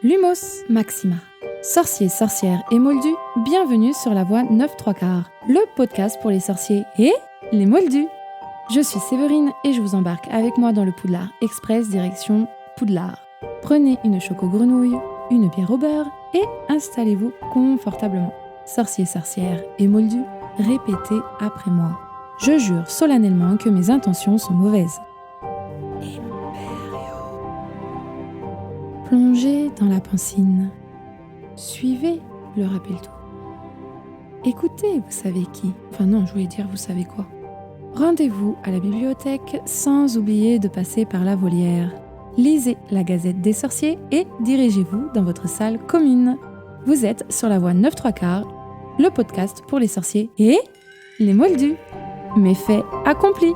Lumos Maxima. Sorciers, sorcières et moldus, bienvenue sur la voie 9-3/4, le podcast pour les sorciers et les moldus. Je suis Séverine et je vous embarque avec moi dans le Poudlard Express direction Poudlard. Prenez une choco-grenouille, une bière au beurre et installez-vous confortablement. Sorciers, sorcières et moldus, répétez après moi. Je jure solennellement que mes intentions sont mauvaises. Plongez dans la pancine. Suivez le rappel-tout. Écoutez, vous savez qui. Enfin non, je voulais dire vous savez quoi. Rendez-vous à la bibliothèque sans oublier de passer par la volière. Lisez la Gazette des sorciers et dirigez-vous dans votre salle commune. Vous êtes sur la voie 9-3/4, le podcast pour les sorciers et les moldus. Méfait accompli.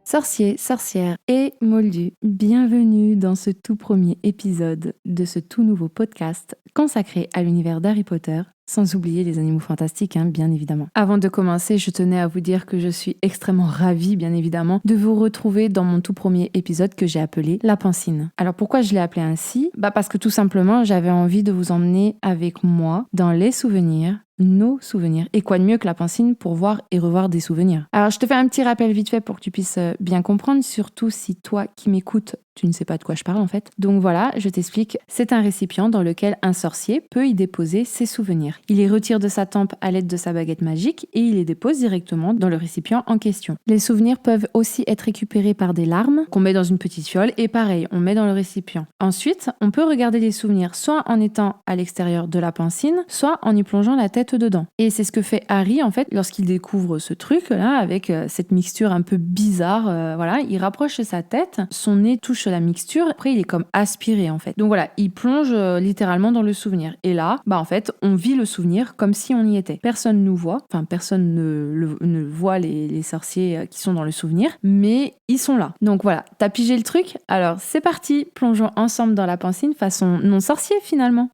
Sorciers, sorcières et moldus, bienvenue dans ce tout premier épisode de ce tout nouveau podcast consacré à l'univers d'Harry Potter, sans oublier les animaux fantastiques, bien évidemment. Avant de commencer, je tenais à vous dire que je suis extrêmement ravie, bien évidemment, de vous retrouver dans mon tout premier épisode que j'ai appelé La Pancine. Alors pourquoi je l'ai appelé ainsi ? Parce que tout simplement, j'avais envie de vous emmener avec moi dans les souvenirs, nos souvenirs. Et quoi de mieux que la pancine pour voir et revoir des souvenirs. Alors, je te fais un petit rappel vite fait pour que tu puisses bien comprendre, surtout si toi qui m'écoutes, tu ne sais pas de quoi je parle en fait. Donc voilà, je t'explique. C'est un récipient dans lequel un sorcier peut y déposer ses souvenirs. Il les retire de sa tempe à l'aide de sa baguette magique et il les dépose directement dans le récipient en question. Les souvenirs peuvent aussi être récupérés par des larmes qu'on met dans une petite fiole et pareil, on met dans le récipient. Ensuite, on peut regarder les souvenirs soit en étant à l'extérieur de la pancine, soit en y plongeant la tête dedans. Et c'est ce que fait Harry en fait lorsqu'il découvre ce truc là avec cette mixture un peu bizarre. Voilà, il rapproche sa tête, son nez touche la mixture, après il est comme aspiré en fait. Donc voilà, il plonge littéralement dans le souvenir. Et là, en fait, on vit le souvenir comme si on y était. Personne nous voit, enfin personne ne voit les sorciers qui sont dans le souvenir, mais ils sont là. Donc voilà, t'as pigé le truc ? Alors c'est parti, plongeons ensemble dans la pancine façon non sorcier finalement.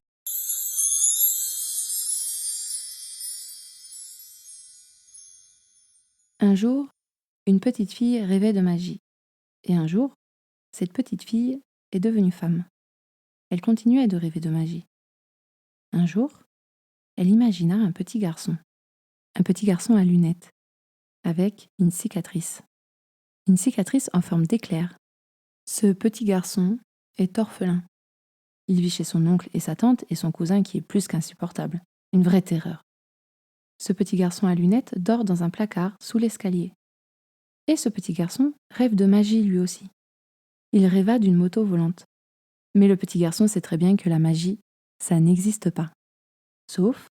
Un jour, une petite fille rêvait de magie. Et un jour, cette petite fille est devenue femme. Elle continuait de rêver de magie. Un jour, elle imagina un petit garçon à lunettes, avec une cicatrice en forme d'éclair. Ce petit garçon est orphelin. Il vit chez son oncle et sa tante et son cousin qui est plus qu'insupportable. Une vraie terreur. Ce petit garçon à lunettes dort dans un placard sous l'escalier. Et ce petit garçon rêve de magie lui aussi. Il rêva d'une moto volante. Mais le petit garçon sait très bien que la magie, ça n'existe pas. Sauf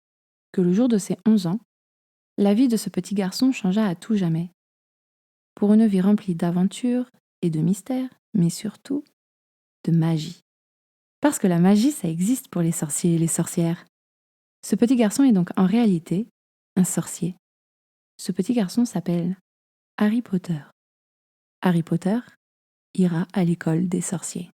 que le jour de ses 11 ans, la vie de ce petit garçon changea à tout jamais. Pour une vie remplie d'aventures et de mystères, mais surtout de magie. Parce que la magie, ça existe pour les sorciers et les sorcières. Ce petit garçon est donc en réalité un sorcier. Ce petit garçon s'appelle Harry Potter. Harry Potter ira à l'école des sorciers.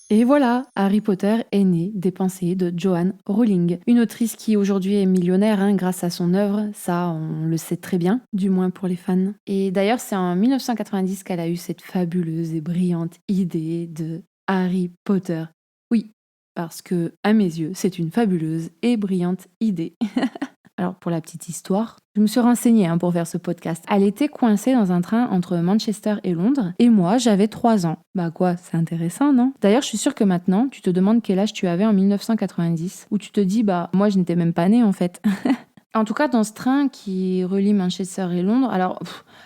Et voilà, Harry Potter est né des pensées de Joanne Rowling, une autrice qui aujourd'hui est millionnaire grâce à son œuvre, ça on le sait très bien, du moins pour les fans. Et d'ailleurs c'est en 1990 qu'elle a eu cette fabuleuse et brillante idée de Harry Potter. Oui, parce que à mes yeux c'est une fabuleuse et brillante idée. Alors pour la petite histoire, je me suis renseignée pour faire ce podcast. Elle était coincée dans un train entre Manchester et Londres et moi j'avais 3 ans. Quoi, c'est intéressant, non ? D'ailleurs je suis sûre que maintenant tu te demandes quel âge tu avais en 1990 ou tu te dis moi je n'étais même pas née en fait. En tout cas, dans ce train qui relie Manchester et Londres, alors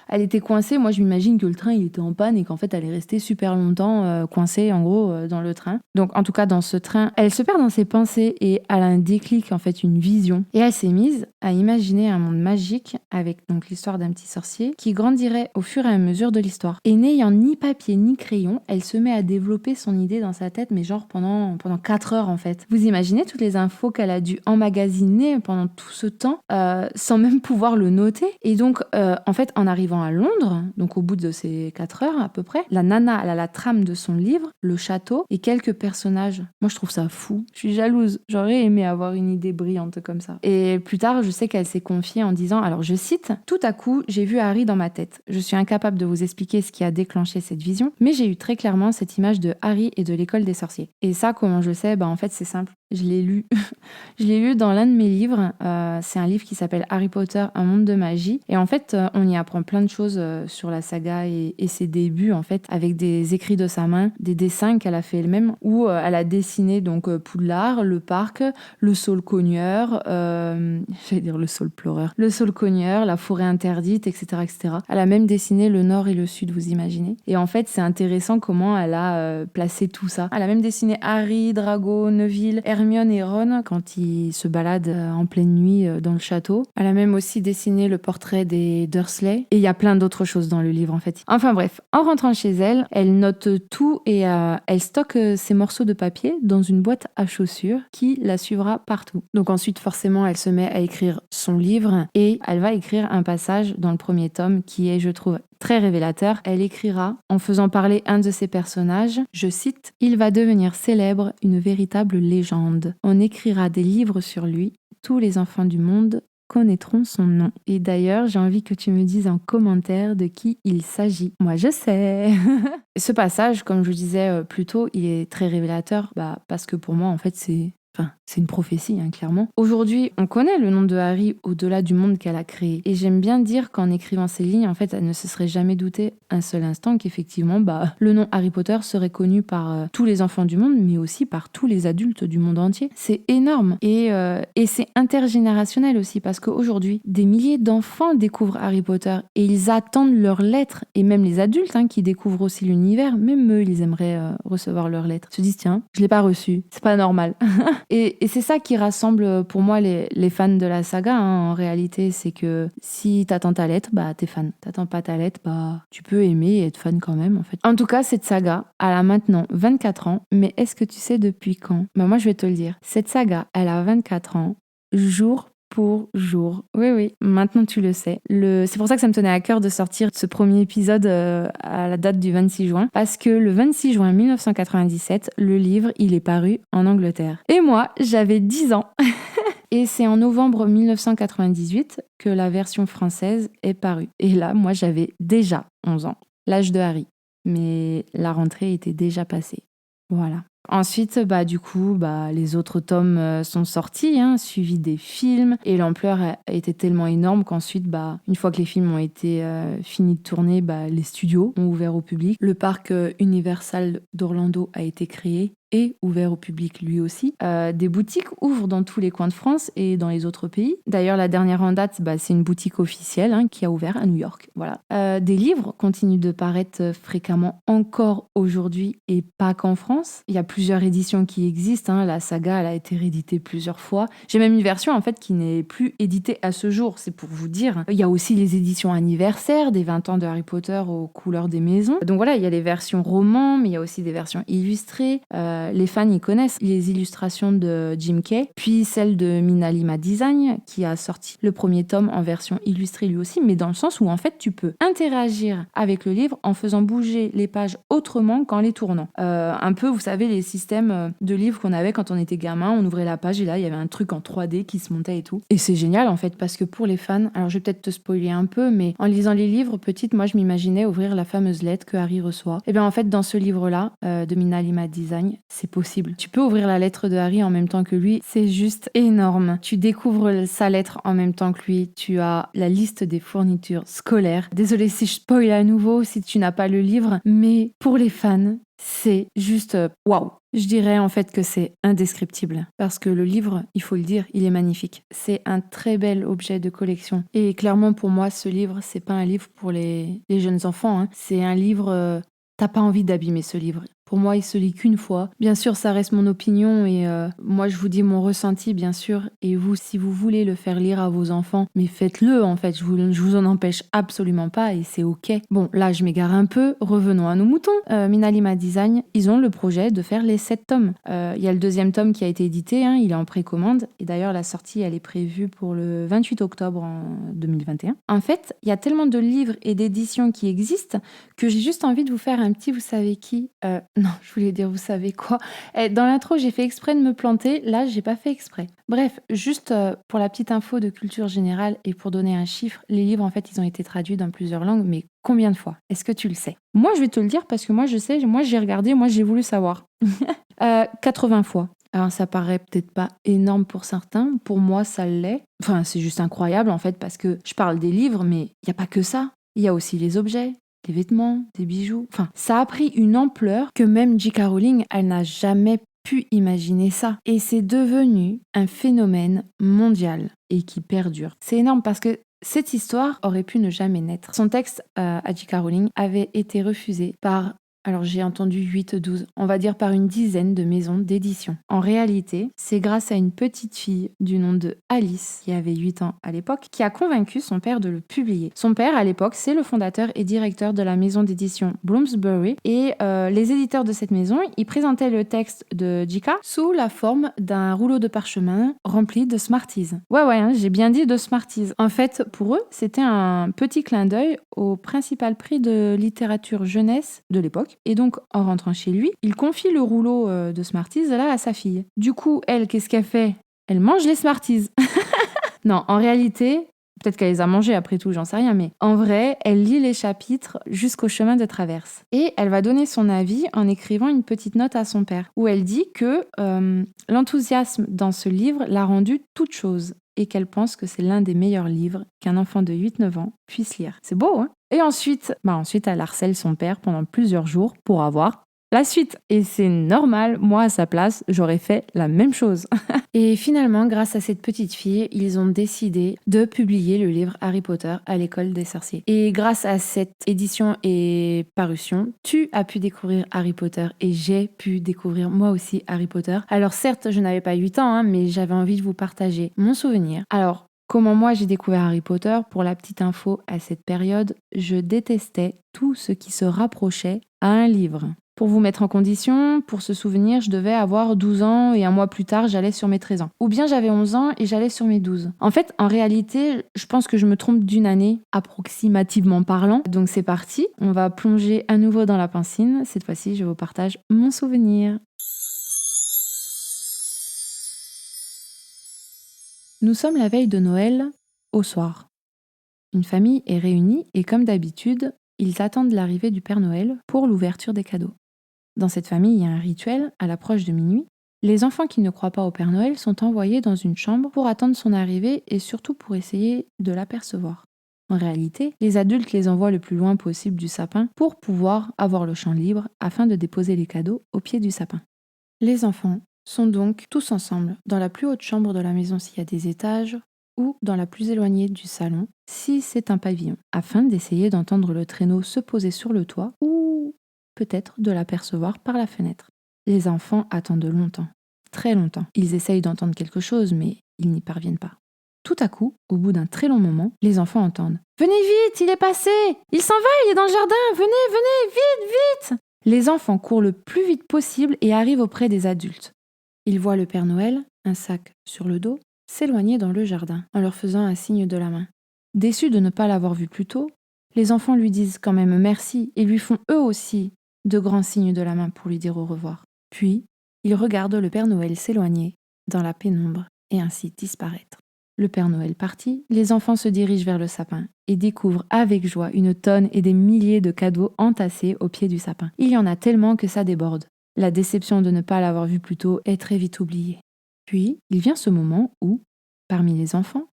elle était coincée. Moi, je m'imagine que le train il était en panne et qu'en fait, elle est restée super longtemps coincée, en gros, dans le train. Donc, en tout cas, dans ce train, elle se perd dans ses pensées et elle a un déclic, en fait, une vision. Et elle s'est mise à imaginer un monde magique avec donc l'histoire d'un petit sorcier qui grandirait au fur et à mesure de l'histoire. Et n'ayant ni papier ni crayon, elle se met à développer son idée dans sa tête, mais genre pendant 4 heures, en fait. Vous imaginez toutes les infos qu'elle a dû emmagasiner pendant tout ce temps sans même pouvoir le noter. Et donc, en fait, en arrivant à Londres, donc au bout de ces 4 heures à peu près, la nana, elle a la trame de son livre, le château et quelques personnages. Moi, je trouve ça fou. Je suis jalouse. J'aurais aimé avoir une idée brillante comme ça. Et plus tard, je sais qu'elle s'est confiée en disant, alors je cite, « Tout à coup, j'ai vu Harry dans ma tête. Je suis incapable de vous expliquer ce qui a déclenché cette vision, mais j'ai eu très clairement cette image de Harry et de l'école des sorciers. » Et ça, comment je sais? En fait, c'est simple. Je l'ai lu. Je l'ai lu dans l'un de mes livres. C'est un livre qui s'appelle Harry Potter, un monde de magie. Et en fait, on y apprend plein de choses sur la saga et ses débuts, en fait, avec des écrits de sa main, des dessins qu'elle a fait elle-même, où elle a dessiné donc Poudlard, le parc, le saule cogneur, j'allais dire le saule pleureur, le saule cogneur, la forêt interdite, etc., etc. Elle a même dessiné le nord et le sud, vous imaginez. Et en fait, c'est intéressant comment elle a placé tout ça. Elle a même dessiné Harry, Drago, Neville, Hermione et Ron quand ils se baladent en pleine nuit dans le château. Elle a même aussi dessiné le portrait des Dursley. Et il y a plein d'autres choses dans le livre, en fait. Enfin bref, en rentrant chez elle, elle note tout et elle stocke ses morceaux de papier dans une boîte à chaussures qui la suivra partout. Donc ensuite, forcément, elle se met à écrire son livre et elle va écrire un passage dans le premier tome qui est, je trouve, très révélateur. Elle écrira, en faisant parler un de ses personnages, je cite, « Il va devenir célèbre, une véritable légende. On écrira des livres sur lui. Tous les enfants du monde connaîtront son nom. » Et d'ailleurs, j'ai envie que tu me dises en commentaire de qui il s'agit. Moi, je sais. Ce passage, comme je vous disais plus tôt, il est très révélateur parce que pour moi, en fait, c'est une prophétie, clairement. Aujourd'hui, on connaît le nom de Harry au-delà du monde qu'elle a créé. Et j'aime bien dire qu'en écrivant ces lignes, en fait, elle ne se serait jamais doutée un seul instant qu'effectivement, le nom Harry Potter serait connu par tous les enfants du monde, mais aussi par tous les adultes du monde entier. C'est énorme. Et c'est intergénérationnel aussi, parce qu'aujourd'hui, des milliers d'enfants découvrent Harry Potter et ils attendent leurs lettres. Et même les adultes qui découvrent aussi l'univers, même eux, ils aimeraient recevoir leurs lettres. Ils se disent, tiens, je l'ai pas reçu, c'est pas normal. Et c'est ça qui rassemble pour moi les fans de la saga, en réalité, c'est que si t'attends ta lettre, t'es fan. T'attends pas ta lettre, tu peux aimer et être fan quand même, en fait. En tout cas, cette saga, elle a maintenant 24 ans, mais est-ce que tu sais depuis quand? Moi, je vais te le dire. Cette saga, elle a 24 ans, jour pour jour. Oui, maintenant tu le sais. C'est pour ça que ça me tenait à cœur de sortir ce premier épisode à la date du 26 juin, parce que le 26 juin 1997, le livre, il est paru en Angleterre. Et moi, j'avais 10 ans. Et c'est en novembre 1998 que la version française est parue. Et là, moi, j'avais déjà 11 ans, l'âge de Harry. Mais la rentrée était déjà passée. Voilà. Ensuite, les autres tomes sont sortis, suivis des films. Et l'ampleur a été tellement énorme qu'ensuite, une fois que les films ont été finis de tourner, les studios ont ouvert au public. Le parc Universal d'Orlando a été créé et ouvert au public lui aussi. Des boutiques ouvrent dans tous les coins de France et dans les autres pays. D'ailleurs, la dernière en date, c'est une boutique officielle qui a ouvert à New York. Voilà. Des livres continuent de paraître fréquemment encore aujourd'hui et pas qu'en France. Il y a plusieurs éditions qui existent. La saga, elle a été rééditée plusieurs fois. J'ai même une version en fait qui n'est plus éditée à ce jour, c'est pour vous dire. Il y a aussi les éditions anniversaires des 20 ans de Harry Potter aux couleurs des maisons. Donc voilà, il y a les versions romans, mais il y a aussi des versions illustrées. Les fans, ils connaissent les illustrations de Jim Kay, puis celle de Minalima Design, qui a sorti le premier tome en version illustrée lui aussi, mais dans le sens où en fait tu peux interagir avec le livre en faisant bouger les pages autrement qu'en les tournant. Un peu, vous savez, les systèmes de livres qu'on avait quand on était gamin, on ouvrait la page et là il y avait un truc en 3D qui se montait et tout. Et c'est génial en fait, parce que pour les fans, alors je vais peut-être te spoiler un peu, mais en lisant les livres, petite, moi je m'imaginais ouvrir la fameuse lettre que Harry reçoit. Et bien en fait, dans ce livre-là, de Minalima Design, c'est possible. Tu peux ouvrir la lettre de Harry en même temps que lui, c'est juste énorme. Tu découvres sa lettre en même temps que lui, tu as la liste des fournitures scolaires. Désolée si je spoil à nouveau, si tu n'as pas le livre, mais pour les fans, c'est juste waouh. Je dirais en fait que c'est indescriptible, parce que le livre, il faut le dire, il est magnifique. C'est un très bel objet de collection. Et clairement pour moi, ce livre, c'est pas un livre pour les jeunes enfants, C'est un livre... T'as pas envie d'abîmer ce livre. Pour moi, il se lit qu'une fois. Bien sûr, ça reste mon opinion et moi, je vous dis mon ressenti, bien sûr. Et vous, si vous voulez le faire lire à vos enfants, mais faites-le, en fait. Je vous en empêche absolument pas et c'est OK. Bon, là, je m'égare un peu. Revenons à nos moutons. Minalima Design, ils ont le projet de faire les 7 tomes. Il y a le 2e tome qui a été édité, hein, il est en précommande. Et d'ailleurs, la sortie, elle est prévue pour le 28 octobre en 2021. En fait, il y a tellement de livres et d'éditions qui existent que j'ai juste envie de vous faire un petit vous savez qui. Non, je voulais dire vous savez quoi. Dans l'intro, j'ai fait exprès de me planter. Là, j'ai pas fait exprès. Bref, juste pour la petite info de culture générale et pour donner un chiffre, les livres, en fait, ils ont été traduits dans plusieurs langues, mais combien de fois? Est-ce que tu le sais? Moi, je vais te le dire parce que moi, je sais, moi, j'ai regardé, moi, j'ai voulu savoir. 80 fois. Alors, ça paraît peut-être pas énorme pour certains. Pour moi, ça l'est. Enfin, c'est juste incroyable, en fait, parce que je parle des livres, mais il n'y a pas que ça. Il y a aussi les objets, des vêtements, des bijoux. Enfin, ça a pris une ampleur que même J.K. Rowling, elle n'a jamais pu imaginer ça. Et c'est devenu un phénomène mondial et qui perdure. C'est énorme parce que cette histoire aurait pu ne jamais naître. Son texte à J.K. Rowling avait été refusé par... Alors j'ai entendu 8-12, on va dire par une dizaine de maisons d'édition. En réalité, c'est grâce à une petite fille du nom de Alice, qui avait 8 ans à l'époque, qui a convaincu son père de le publier. Son père, à l'époque, c'est le fondateur et directeur de la maison d'édition Bloomsbury, et les éditeurs de cette maison, ils présentaient le texte de J.K. sous la forme d'un rouleau de parchemin rempli de Smarties. Ouais, hein, j'ai bien dit de Smarties. En fait, pour eux, c'était un petit clin d'œil au principal prix de littérature jeunesse de l'époque. Et donc, en rentrant chez lui, il confie le rouleau de Smarties là à sa fille. Du coup, elle, qu'est-ce qu'elle fait? Elle mange les Smarties. Non, en réalité, peut-être qu'elle les a mangés après tout, j'en sais rien, mais en vrai, elle lit les chapitres jusqu'au chemin de traverse. Et elle va donner son avis en écrivant une petite note à son père, où elle dit que l'enthousiasme dans ce livre l'a rendue toute chose et qu'elle pense que c'est l'un des meilleurs livres qu'un enfant de 8-9 ans puisse lire. C'est beau, hein? Et ensuite, elle harcèle son père pendant plusieurs jours pour avoir la suite. Et c'est normal, moi à sa place, j'aurais fait la même chose. Et finalement, grâce à cette petite fille, ils ont décidé de publier le livre Harry Potter à l'école des sorciers. Et grâce à cette édition et parution, tu as pu découvrir Harry Potter et j'ai pu découvrir moi aussi Harry Potter. Alors certes, je n'avais pas 8 ans, mais j'avais envie de vous partager mon souvenir. Alors, comment moi j'ai découvert Harry Potter? Pour la petite info, à cette période, je détestais tout ce qui se rapprochait à un livre. Pour vous mettre en condition, pour ce souvenir, je devais avoir 12 ans et un mois plus tard, j'allais sur mes 13 ans. Ou bien j'avais 11 ans et j'allais sur mes 12. En fait, en réalité, je pense que je me trompe d'une année, approximativement parlant. Donc c'est parti, on va plonger à nouveau dans la piscine. Cette fois-ci, je vous partage mon souvenir. Nous sommes la veille de Noël, au soir. Une famille est réunie et comme d'habitude, ils attendent l'arrivée du Père Noël pour l'ouverture des cadeaux. Dans cette famille, il y a un rituel, à l'approche de minuit. Les enfants qui ne croient pas au Père Noël sont envoyés dans une chambre pour attendre son arrivée et surtout pour essayer de l'apercevoir. En réalité, les adultes les envoient le plus loin possible du sapin pour pouvoir avoir le champ libre afin de déposer les cadeaux au pied du sapin. Les enfants sont donc tous ensemble dans la plus haute chambre de la maison s'il y a des étages ou dans la plus éloignée du salon si c'est un pavillon, afin d'essayer d'entendre le traîneau se poser sur le toit ou peut-être de l'apercevoir par la fenêtre. Les enfants attendent longtemps, très longtemps. Ils essayent d'entendre quelque chose, mais ils n'y parviennent pas. Tout à coup, au bout d'un très long moment, les enfants entendent « Venez vite, il est passé! Il s'en va, il est dans le jardin! Venez, vite! » Les enfants courent le plus vite possible et arrivent auprès des adultes. Ils voient le Père Noël, un sac sur le dos, s'éloigner dans le jardin en leur faisant un signe de la main. Déçus de ne pas l'avoir vu plus tôt, les enfants lui disent quand même merci et lui font eux aussi de grands signes de la main pour lui dire au revoir. Puis, ils regardent le Père Noël s'éloigner dans la pénombre et ainsi disparaître. Le Père Noël parti, les enfants se dirigent vers le sapin et découvrent avec joie une tonne et des milliers de cadeaux entassés au pied du sapin. Il y en a tellement que ça déborde. La déception de ne pas l'avoir vu plus tôt est très vite oubliée. Puis, il vient ce moment où, parmi les enfants,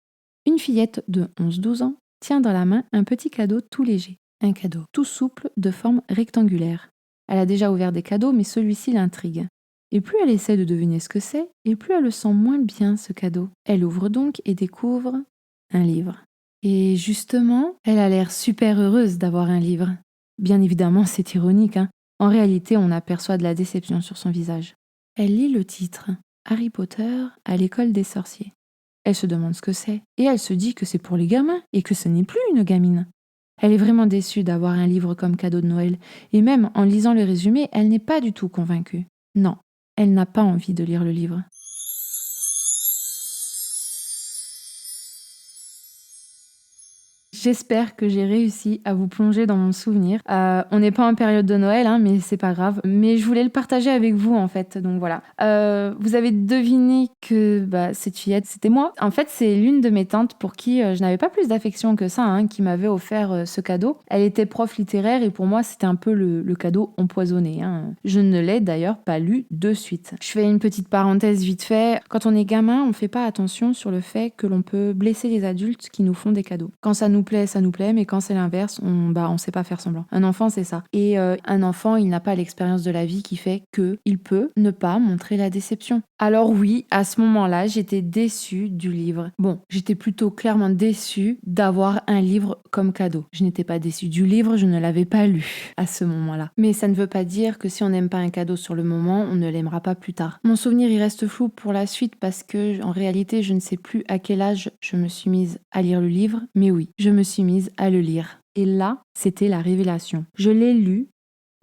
une fillette de 11-12 ans tient dans la main un petit cadeau tout léger. Un cadeau tout souple de forme rectangulaire. Elle a déjà ouvert des cadeaux, mais celui-ci l'intrigue. Et plus elle essaie de deviner ce que c'est, et plus elle le sent moins bien, ce cadeau. Elle ouvre donc et découvre un livre. Et justement, elle a l'air super heureuse d'avoir un livre. Bien évidemment, c'est ironique, hein. En réalité, on aperçoit de la déception sur son visage. Elle lit le titre « Harry Potter à l'école des sorciers ». Elle se demande ce que c'est, et elle se dit que c'est pour les gamins, et que ce n'est plus une gamine. Elle est vraiment déçue d'avoir un livre comme cadeau de Noël, et même en lisant le résumé, elle n'est pas du tout convaincue. Non, elle n'a pas envie de lire le livre. J'espère que j'ai réussi à vous plonger dans mon souvenir. On n'est pas en période de Noël, hein, mais c'est pas grave. Mais je voulais le partager avec vous, en fait. Donc voilà. Vous avez deviné que cette fillette, c'était moi. En fait, c'est l'une de mes tantes pour qui je n'avais pas plus d'affection que ça, hein, qui m'avait offert ce cadeau. Elle était prof littéraire et pour moi, c'était un peu le cadeau empoisonné. Hein. Je ne l'ai d'ailleurs pas lu de suite. Je fais une petite parenthèse vite fait. Quand on est gamin, on ne fait pas attention sur le fait que l'on peut blesser les adultes qui nous font des cadeaux. Quand ça nous plaît, mais quand c'est l'inverse, on sait pas faire semblant. Un enfant, c'est ça. Et un enfant, il n'a pas l'expérience de la vie qui fait qu'il peut ne pas montrer la déception. Alors oui, à ce moment-là, j'étais déçue du livre. Bon, j'étais plutôt clairement déçue d'avoir un livre comme cadeau. Je n'étais pas déçue du livre, je ne l'avais pas lu à ce moment-là. Mais ça ne veut pas dire que si on n'aime pas un cadeau sur le moment, on ne l'aimera pas plus tard. Mon souvenir, il reste flou pour la suite parce que, en réalité, je ne sais plus à quel âge je me suis mise à lire le livre, mais oui, je me suis mise à le lire. Et là, c'était la révélation. Je l'ai lu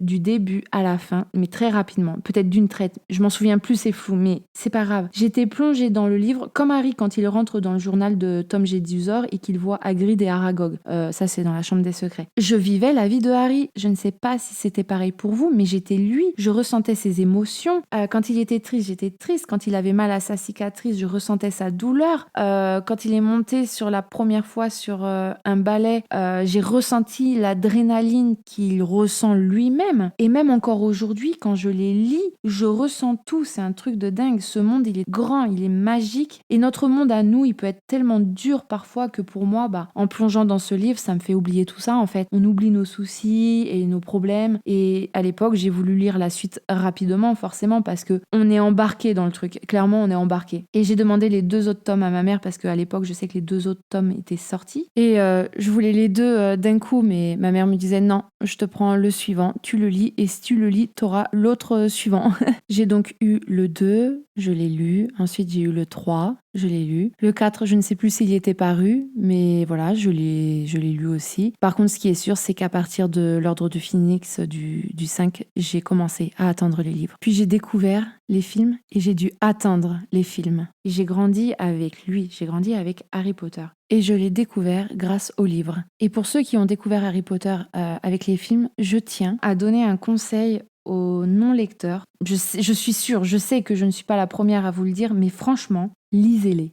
du début à la fin, mais très rapidement, peut-être d'une traite. Je m'en souviens plus, c'est flou, mais c'est pas grave. J'étais plongée dans le livre, comme Harry quand il rentre dans le journal de Tom Jedusor et qu'il voit Hagrid et Aragog. Ça, c'est dans la chambre des secrets. Je vivais la vie de Harry. Je ne sais pas si c'était pareil pour vous, mais j'étais lui. Je ressentais ses émotions. Quand il était triste, j'étais triste. Quand il avait mal à sa cicatrice, je ressentais sa douleur. Quand il est monté sur la première fois sur un balai, j'ai ressenti l'adrénaline qu'il ressent lui-même. Et même encore aujourd'hui, quand je les lis, je ressens tout. C'est un truc de dingue. Ce monde, il est grand, il est magique. Et notre monde à nous, il peut être tellement dur parfois que pour moi, en plongeant dans ce livre, ça me fait oublier tout ça en fait. On oublie nos soucis et nos problèmes. Et à l'époque, j'ai voulu lire la suite rapidement, forcément, parce que on est embarqué dans le truc. Clairement, on est embarqué. Et j'ai demandé les 2 autres tomes à ma mère parce qu'à l'époque, je sais que les 2 autres tomes étaient sortis. Et je voulais les 2 d'un coup, mais ma mère me disait non, je te prends le suivant, tu le lis, et si tu le lis, t'auras l'autre suivant. J'ai donc eu le 2, je l'ai lu. Ensuite, j'ai eu le 3, je l'ai lu. Le 4, je ne sais plus s'il y était paru, mais voilà, je l'ai lu aussi. Par contre, ce qui est sûr, c'est qu'à partir de l'Ordre du Phénix du 5, j'ai commencé à attendre les livres. Puis j'ai découvert les films et j'ai dû attendre les films. Et j'ai grandi avec lui, j'ai grandi avec Harry Potter. Et je l'ai découvert grâce aux livres. Et pour ceux qui ont découvert Harry Potter avec les films, je tiens à donner un conseil aux non-lecteurs. Je suis sûre, je sais que je ne suis pas la première à vous le dire, mais franchement, lisez-les.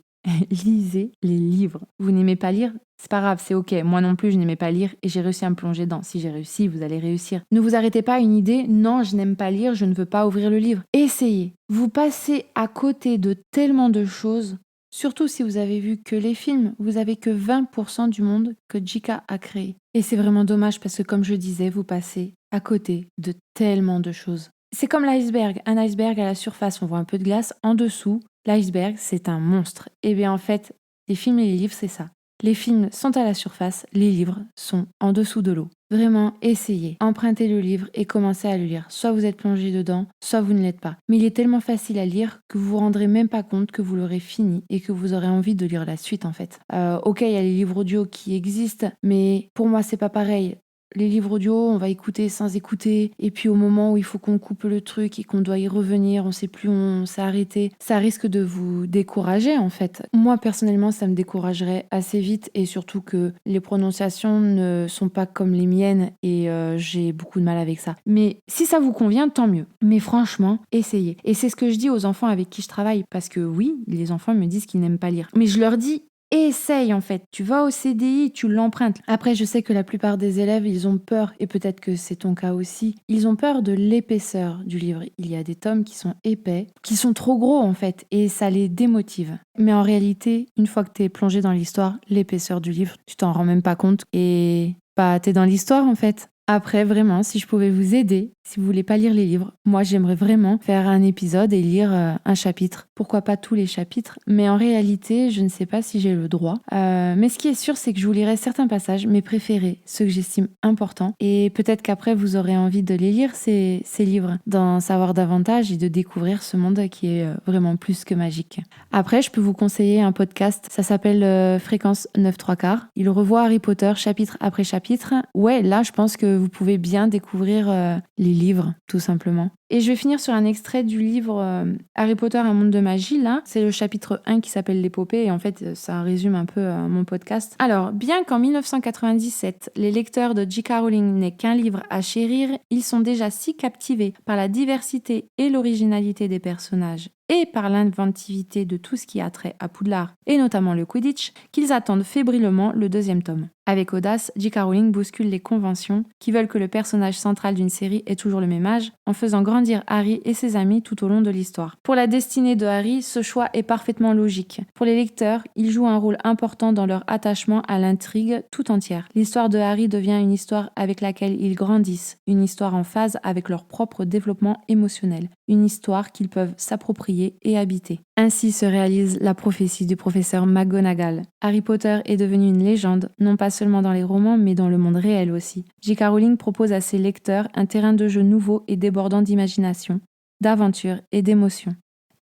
Lisez les livres. Vous n'aimez pas lire? C'est pas grave, c'est ok. Moi non plus, je n'aimais pas lire et j'ai réussi à me plonger dedans. Si j'ai réussi, vous allez réussir. Ne vous arrêtez pas à une idée. Non, je n'aime pas lire, je ne veux pas ouvrir le livre. Essayez. Vous passez à côté de tellement de choses. Surtout si vous avez vu que les films, vous avez que 20% du monde que J.K. a créé. Et c'est vraiment dommage parce que comme je disais, vous passez à côté de tellement de choses. C'est comme l'iceberg. Un iceberg à la surface, on voit un peu de glace. En dessous, l'iceberg, c'est un monstre. Et bien en fait, les films et les livres, c'est ça. Les films sont à la surface, les livres sont en dessous de l'eau. Vraiment, essayez, empruntez le livre et commencez à le lire. Soit vous êtes plongé dedans, soit vous ne l'êtes pas. Mais il est tellement facile à lire que vous vous rendrez même pas compte que vous l'aurez fini et que vous aurez envie de lire la suite en fait. Ok, il y a les livres audio qui existent, mais pour moi c'est pas pareil. Les livres audio, on va écouter sans écouter. Et puis au moment où il faut qu'on coupe le truc et qu'on doit y revenir, on sait plus où on s'est arrêté. Ça risque de vous décourager en fait. Moi personnellement, ça me découragerait assez vite et surtout que les prononciations ne sont pas comme les miennes et j'ai beaucoup de mal avec ça. Mais si ça vous convient, tant mieux. Mais franchement, essayez. Et c'est ce que je dis aux enfants avec qui je travaille parce que oui, les enfants me disent qu'ils n'aiment pas lire. Mais je leur dis essaye en fait, tu vas au CDI, tu l'empruntes. Après, je sais que la plupart des élèves, ils ont peur, et peut-être que c'est ton cas aussi, ils ont peur de l'épaisseur du livre. Il y a des tomes qui sont épais, qui sont trop gros en fait, et ça les démotive. Mais en réalité, une fois que t'es plongé dans l'histoire, l'épaisseur du livre, tu t'en rends même pas compte, et t'es dans l'histoire en fait. Après, vraiment, si je pouvais vous aider, si vous voulez pas lire les livres, moi j'aimerais vraiment faire un épisode et lire un chapitre. Pourquoi pas tous les chapitres, mais en réalité, je ne sais pas si j'ai le droit. Mais ce qui est sûr, c'est que je vous lirai certains passages, mes préférés, ceux que j'estime importants. Et peut-être qu'après, vous aurez envie de les lire, ces livres, d'en savoir davantage et de découvrir ce monde qui est vraiment plus que magique. Après, je peux vous conseiller un podcast, ça s'appelle Fréquence 9-3/4. Il revoit Harry Potter chapitre après chapitre. Ouais, là, je pense que vous pouvez bien découvrir les livres, tout simplement. Et je vais finir sur un extrait du livre Harry Potter, un monde de magie, là. C'est le chapitre 1 qui s'appelle l'épopée, et en fait, ça résume un peu mon podcast. Alors, bien qu'en 1997, les lecteurs de J.K. Rowling n'aient qu'un livre à chérir, ils sont déjà si captivés par la diversité et l'originalité des personnages et par l'inventivité de tout ce qui a trait à Poudlard, et notamment le Quidditch, qu'ils attendent fébrilement le 2e tome. Avec audace, J.K. Rowling bouscule les conventions qui veulent que le personnage central d'une série ait toujours le même âge, en faisant grandir Harry et ses amis tout au long de l'histoire. Pour la destinée de Harry, ce choix est parfaitement logique. Pour les lecteurs, il joue un rôle important dans leur attachement à l'intrigue tout entière. L'histoire de Harry devient une histoire avec laquelle ils grandissent, une histoire en phase avec leur propre développement émotionnel, une histoire qu'ils peuvent s'approprier et habiter. Ainsi se réalise la prophétie du professeur McGonagall. Harry Potter est devenu une légende, non pas seulement dans les romans, mais dans le monde réel aussi. J.K. Rowling propose à ses lecteurs un terrain de jeu nouveau et débordant d'imagination, d'aventure et d'émotion.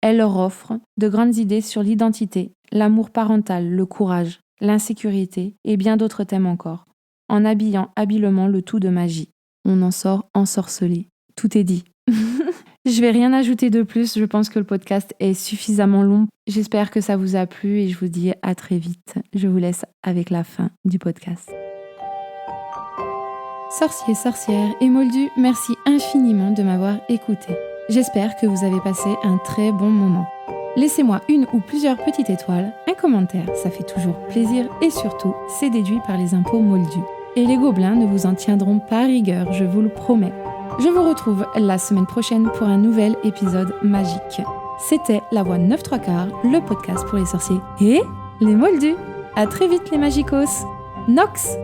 Elle leur offre de grandes idées sur l'identité, l'amour parental, le courage, l'insécurité et bien d'autres thèmes encore, en habillant habilement le tout de magie. On en sort ensorcelé. Tout est dit. Je vais rien ajouter de plus, je pense que le podcast est suffisamment long. J'espère que ça vous a plu et je vous dis à très vite. Je vous laisse avec la fin du podcast. Sorciers, sorcières et moldus, merci infiniment de m'avoir écouté. J'espère que vous avez passé un très bon moment. Laissez-moi une ou plusieurs petites étoiles, un commentaire, ça fait toujours plaisir et surtout, c'est déduit par les impôts moldus. Et les gobelins ne vous en tiendront pas rigueur, je vous le promets. Je vous retrouve la semaine prochaine pour un nouvel épisode magique. C'était La Voix 9-3/4, le podcast pour les sorciers et les moldus. À très vite les magicos. Nox!